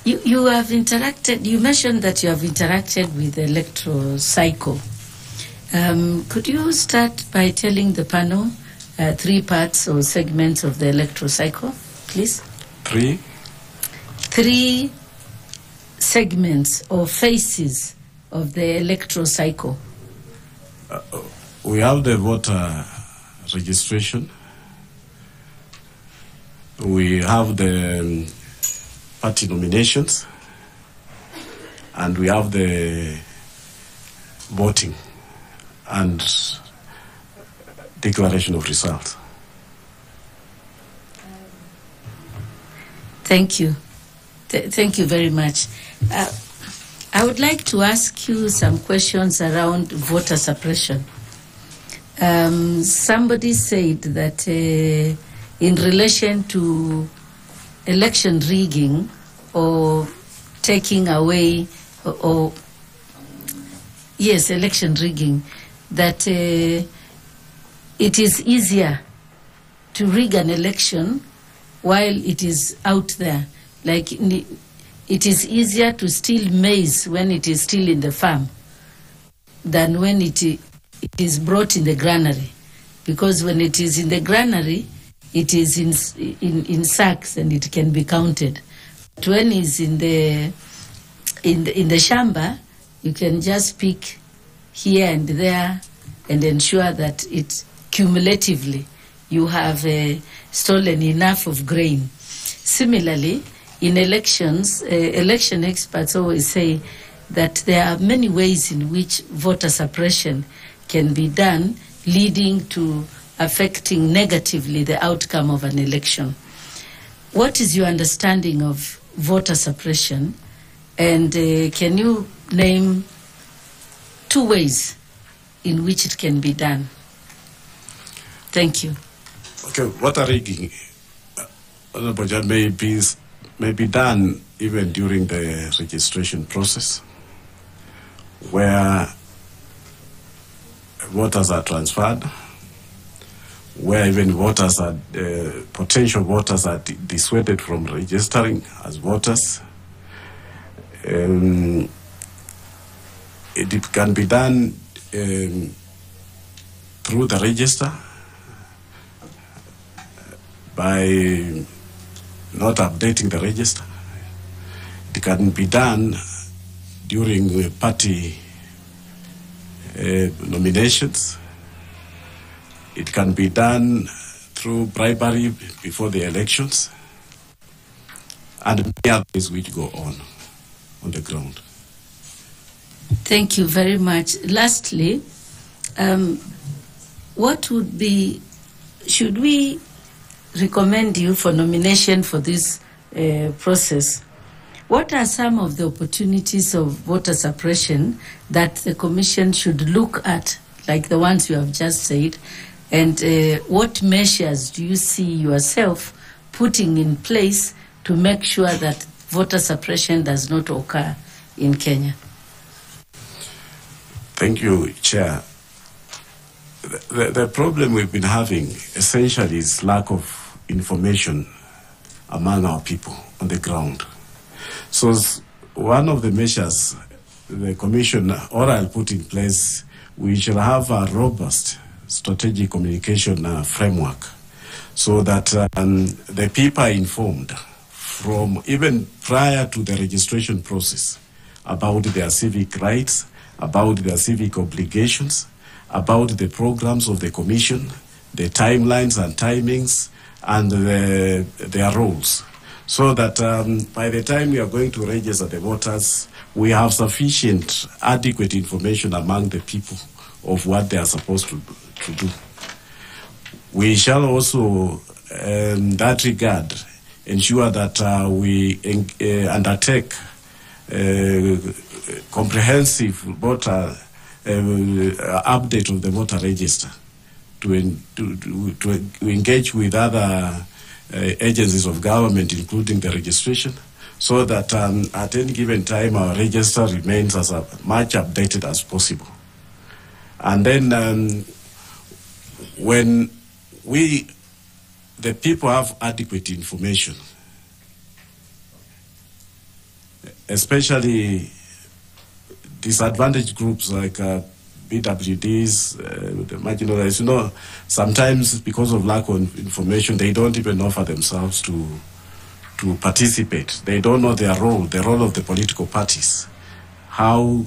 You have interacted, you mentioned that you have interacted with the electrocycle. Could you start by telling the panel three parts or segments of the electrocycle, please? Three segments or phases of the electrocycle. We have the voter registration. We have the party nominations. And we have the voting and declaration of results. Thank you. Thank you very much. I would like to ask you some questions around voter suppression. Somebody said that in relation to election rigging or taking away election rigging, that it is easier to rig an election while it is out there. Like it is easier to steal maize when it is still in the farm than when it is brought in the granary. Because when it is in the granary, it is in sacks and it can be counted. But when it's in the shamba, you can just pick here and there and ensure that it cumulatively you have stolen enough of grain. Similarly, in elections, election experts always say that there are many ways in which voter suppression can be done, leading to affecting negatively the outcome of an election. What is your understanding of voter suppression? And can you name two ways in which it can be done? Thank you. Okay, voter rigging may be done even during the registration process, where voters are transferred, where even voters are, potential voters are dissuaded from registering as voters. It can be done through the register by not updating the register. It can be done during party nominations. It can be done through bribery before the elections, and many others which go on the ground. Thank you very much. Lastly, what would be, should we recommend you for nomination for this process? What are some of the opportunities of voter suppression that the Commission should look at, like the ones you have just said, and what measures do you see yourself putting in place to make sure that voter suppression does not occur in Kenya? Thank you, Chair. The problem we've been having essentially is lack of information among our people on the ground. So one of the measures the Commission or I'll put in place, we shall have a robust strategic communication framework so that the people are informed from even prior to the registration process about their civic rights, about their civic obligations, about the programs of the Commission, the timelines and timings, and their roles. So that by the time we are going to register the voters, we have sufficient, adequate information among the people of what they are supposed to do. We shall also, in that regard, ensure that we undertake comprehensive voter update of the voter register to engage with other agencies of government, including the registration, so that at any given time our register remains as much updated as possible. And then when the people have adequate information, especially disadvantaged groups like BWDs, the marginalized, sometimes because of lack of information, they don't even offer themselves to participate. They don't know their role, the role of the political parties, how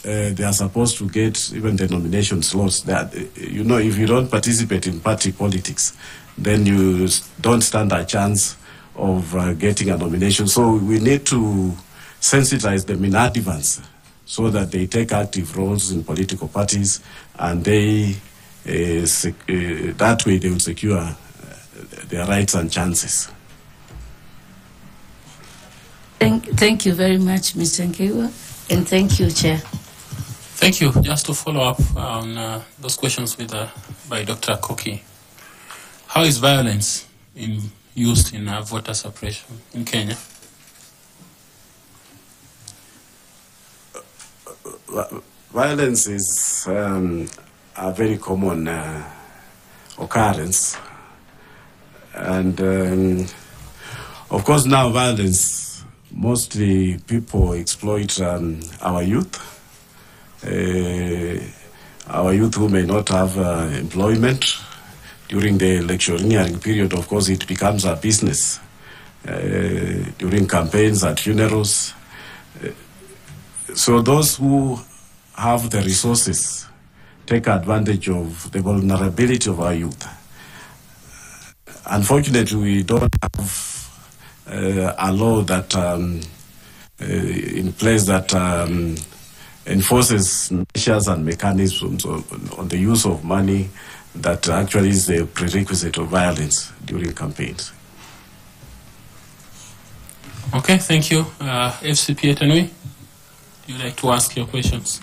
they are supposed to get even the nomination slots. That, if you don't participate in party politics, then you don't stand a chance of getting a nomination. So we need to sensitize them in advance so that they take active roles in political parties, and they that way they will secure their rights and chances. Thank you very much, Mr. Ngeywa, and thank you, Chair. Thank you. Just to follow up on those questions by Dr. Koki, how is violence used in voter suppression in Kenya? Violence is a very common occurrence, and of course now violence, mostly people exploit our youth. Our youth who may not have employment during the electioneering period. Of course, it becomes a business during campaigns, at funerals. So those who have the resources take advantage of the vulnerability of our youth. Unfortunately, we don't have a law that in place that enforces measures and mechanisms on the use of money that actually is the prerequisite of violence during campaigns. Okay, thank you. FCP Etanui, would you like to ask your questions?